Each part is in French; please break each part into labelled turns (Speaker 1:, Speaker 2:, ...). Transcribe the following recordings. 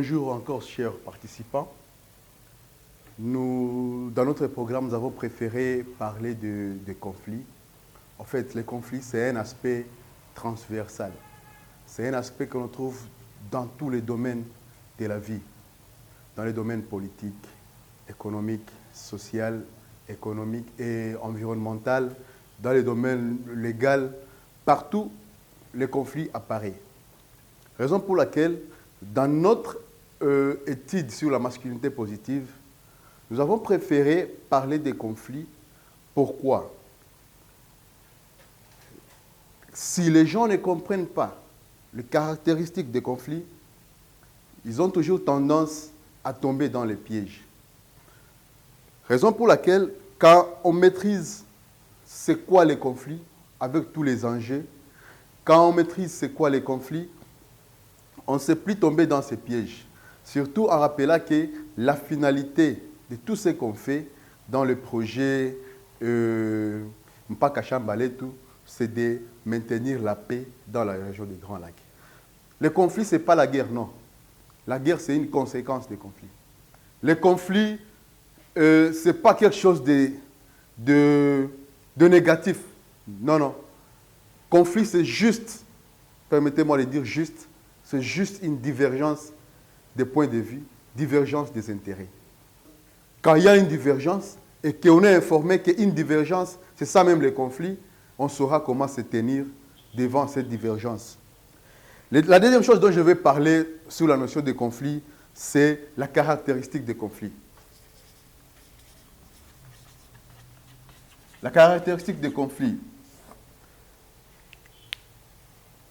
Speaker 1: Bonjour encore, chers participants. Dans notre programme, nous avons préféré parler de conflits. En fait, les conflits, c'est un aspect transversal. C'est un aspect que l'on trouve dans tous les domaines de la vie, dans les domaines politiques, économiques, sociaux, économiques et environnementaux, dans les domaines légaux, partout, les conflits apparaissent. Raison pour laquelle, dans notre étude sur la masculinité positive, nous avons préféré parler des conflits. Pourquoi? Si les gens ne comprennent pas les caractéristiques des conflits, ils ont toujours tendance à tomber dans les pièges. Raison pour laquelle, quand on maîtrise c'est quoi les conflits, avec tous les enjeux, quand on maîtrise c'est quoi les conflits, on ne sait plus tomber dans ces pièges. Surtout en rappelant que la finalité de tout ce qu'on fait dans le projet Mpaka Chambaletu, c'est de maintenir la paix dans la région des Grands Lacs. Le conflit, ce n'est pas la guerre, non. La guerre, c'est une conséquence des conflits. Les conflits, ce n'est pas quelque chose de négatif. Non, non. Conflit, c'est juste, permettez-moi de dire juste, c'est juste une divergence des points de vue, divergence des intérêts. Quand il y a une divergence et qu'on est informé qu'une divergence, c'est ça même le conflit, on saura comment se tenir devant cette divergence. La deuxième chose dont je vais parler sur la notion de conflit, c'est la caractéristique des conflits. La caractéristique des conflits.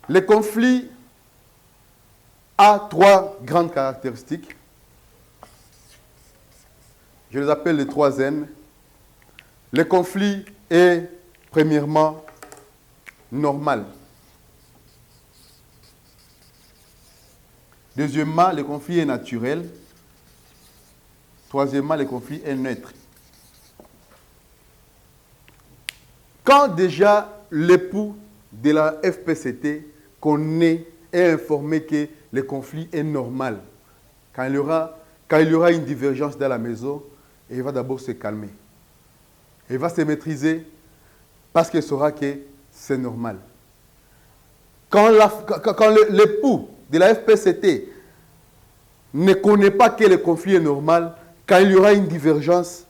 Speaker 1: Les conflits ont trois grandes caractéristiques. Je les appelle les 3 N. Le conflit est, premièrement, normal. Deuxièmement, le conflit est naturel. Troisièmement, le conflit est neutre. Quand déjà l'époux de la FPCT connaît et est informé que le conflit est normal, quand il y aura une divergence dans la maison, il va d'abord se calmer. Il va se maîtriser parce qu'il saura que c'est normal. Quand l'époux de la FPCT ne connaît pas que le conflit est normal, quand il y aura une divergence,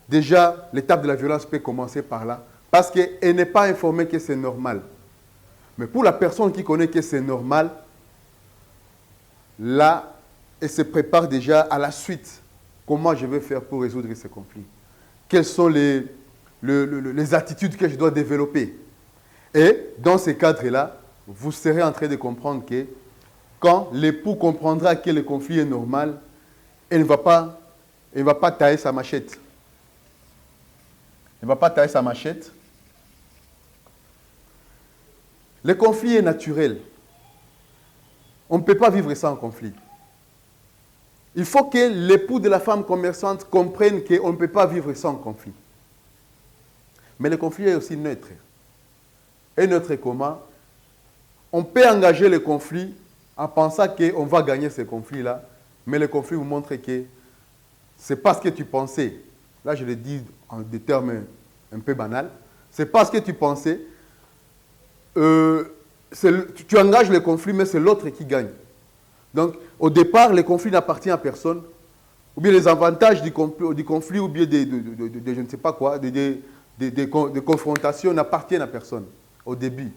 Speaker 1: déjà l'étape de la violence peut commencer par là, parce qu'elle n'est pas informée que c'est normal. Mais pour la personne qui connaît que c'est normal, là, elle se prépare déjà à la suite. Comment je vais faire pour résoudre ce conflit? Quelles sont les attitudes que je dois développer? Et dans ce cadre-là, vous serez en train de comprendre que quand l'époux comprendra que le conflit est normal, il ne va pas tailler sa machette. Il ne va pas tailler sa machette. Le conflit est naturel. On ne peut pas vivre sans conflit. Il faut que l'époux de la femme commerçante comprenne qu'on ne peut pas vivre sans conflit. Mais le conflit est aussi neutre. Et neutre comment? On peut engager le conflit en pensant qu'on va gagner ce conflit-là, mais le conflit vous montre que c'est pas ce que tu pensais. Là, je le dis en des termes un peu banals. C'est pas ce que tu pensais. Tu engages le conflit, mais c'est l'autre qui gagne. Donc, au départ, le conflit n'appartient à personne. Ou bien les avantages du conflit, ou bien je ne sais pas quoi, des confrontations n'appartiennent à personne au début.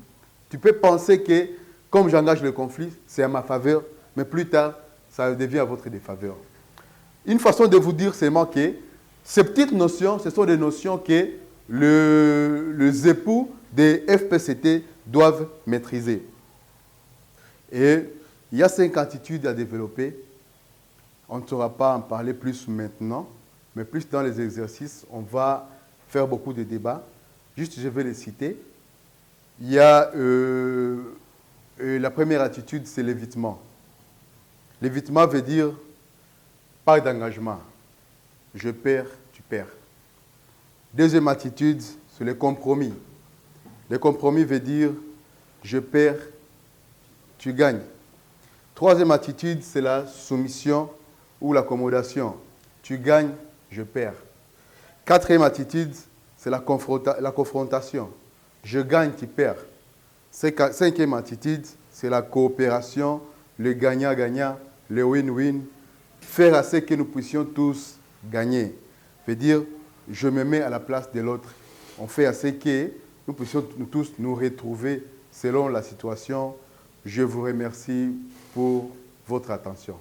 Speaker 1: Tu peux penser que, comme j'engage le conflit, c'est à ma faveur, mais plus tard, ça devient à votre défaveur. Une façon de vous dire seulement que ces petites notions, ce sont des notions que les époux des FPCT doivent maîtriser. Et il y a 5 attitudes à développer. On ne saura pas en parler plus maintenant, mais plus dans les exercices, on va faire beaucoup de débats. Juste, je vais les citer. Il y a la première attitude, c'est l'évitement. L'évitement veut dire pas d'engagement. Je perds, tu perds. Deuxième attitude, c'est le compromis. Le compromis veut dire je perds, tu gagnes. Troisième attitude, c'est la soumission ou l'accommodation. Tu gagnes, je perds. Quatrième attitude, c'est la confrontation. Je gagne, tu perds. Cinquième attitude, c'est la coopération, le gagnant-gagnant, le win-win. Faire à ce que nous puissions tous gagner. Veut dire, je me mets à la place de l'autre. On fait à ce que nous puissions tous nous retrouver selon la situation. Je vous remercie pour votre attention.